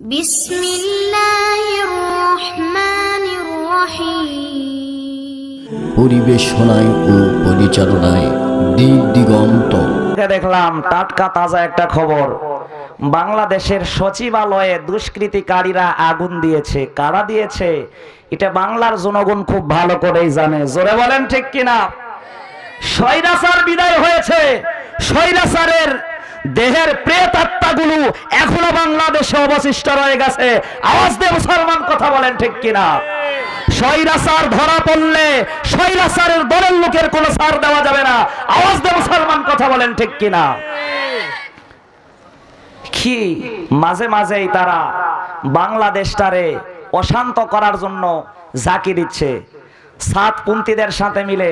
বিসমিল্লাহির রহমানির রহিম। পরিবেশনায় ও পরিচালনায় দিক দিগন্ত। দেখলাম টাটকা তাজা একটা খবর, বাংলাদেশের সচিবালয়ে দুষ্কৃতিকারীরা আগুন দিয়েছে। কারা দিয়েছে এটা বাংলার জনগণ খুব ভালো করেই জানে। জোরে বলেন ঠিক কিনা? স্বৈরাচার বিদায় হয়েছে, স্বৈরাচারের দেহের প্রেত আত্মাগুলো এখনো বাংলাদেশে অবশিষ্ট রয়ে গেছে। আওয়াজ দিয়ে মুসলমান কথা বলেন ঠিক কিনা? স্বৈরাচার ধরা পড়লে স্বৈরাচারের দলের লোকের কোনো ছাড় দেওয়া যাবে না। আওয়াজ দিয়ে মুসলমান কথা বলেন ঠিক কিনা? কি মাঝে মাঝেই তারা বাংলাদেশটারে অশান্ত করার জন্য ঝাঁকি দিচ্ছে। সাতপন্থীদের সাথে মিলে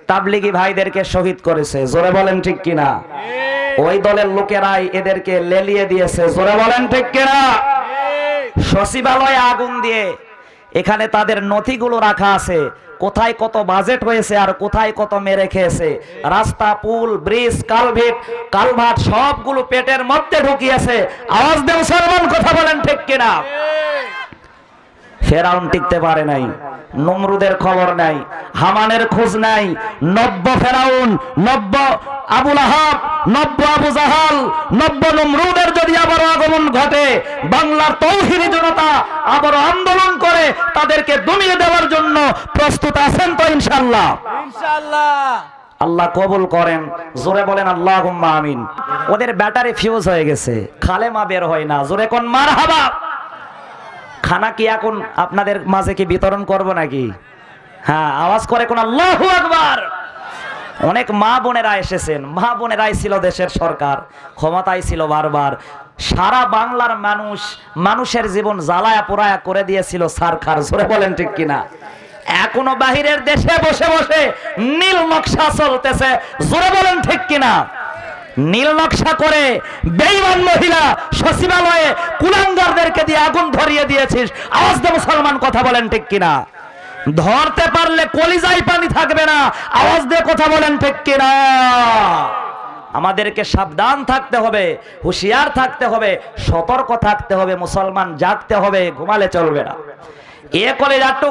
তাবলিগি ভাইদেরকে শহীদ করেছে। জোরে বলেন ঠিক কিনা? ওই দলের লোকেরাই এদেরকে লেলিয়ে দিয়েছে। জোরে বলেন ঠিক কিনা? সচিবালয়ে আগুন দিয়ে এখানে তাদের নথিগুলো রাখা আছে, কোথায় কত বাজেট হয়েছে আর কোথায় কত মেরে খেয়েছে। রাস্তা, পুল, ব্রিজ, কালভার্ট সবগুলো পেটের মধ্যে ঢুকিয়েছে। আওয়াজ দিয়ে মুসলমান কথা বলেন ঠিক কিনা? ফেরাউন টিকতে পারে নাই, নমরুদের খবর নাই, হামানের খোঁজ নাই। নব্য ফেরাউন, নব্য আবুল আহাব, নব্য আবু জাহাল, নব্য নমরুদের যদি আবার আগমন ঘটে, বাংলার তৌহিদি জনতা আবার আন্দোলন করে তাদেরকে দমিয়ে দেওয়ার জন্য প্রস্তুত আছেন তো ইনশাআল্লাহ? ইনশাআল্লাহ। আল্লাহ কবুল করেন। জোরে বলেন আল্লাহুম্মা আমিন। ওদের ব্যাটারি ফিউজ হয়ে গেছে, কালেমা বের হয় না। জোরে কোন মারহাবা। খানা কি এখন আপনাদের মাঝে কি বিতরণ করব নাকি? হ্যাঁ, আওয়াজ করে কোন আল্লাহু আকবার। অনেক মা বোনেরা এসেছেন, মা বোনেরাই ছিল দেশের সরকার, ক্ষমতায় ছিল বারবার। সারা বাংলার মানুষের জীবন জ্বালায়া পোড়ায়া করে দিয়েছিল সরকার। জোরে বলেন ঠিক কিনা? এখনো বাহিরের দেশে বসে বসে নীল নকশা চলতেছে। জোরে বলেন ঠিক কিনা? নীল নকশা করে বেঈমান মহিলা সচিবালয়ে কুলাঙ্গারদেরকে দিয়ে আগুন ধরিয়ে দিয়েছিস। আওয়াজ দিয়ে মুসলমান কথা বলেন ঠিক কিনা? ধরতে পারলে কলিজায় পানি থাকবে না। আওয়াজ দিয়ে কথা বলেন ঠিক কিনা? আমাদেরকে সাবধান থাকতে হবে, হুঁশিয়ার থাকতে হবে, সতর্ক থাকতে হবে। মুসলমান জাগতে হবে, ঘুমালে চলবে না। এ কলে যাট্টু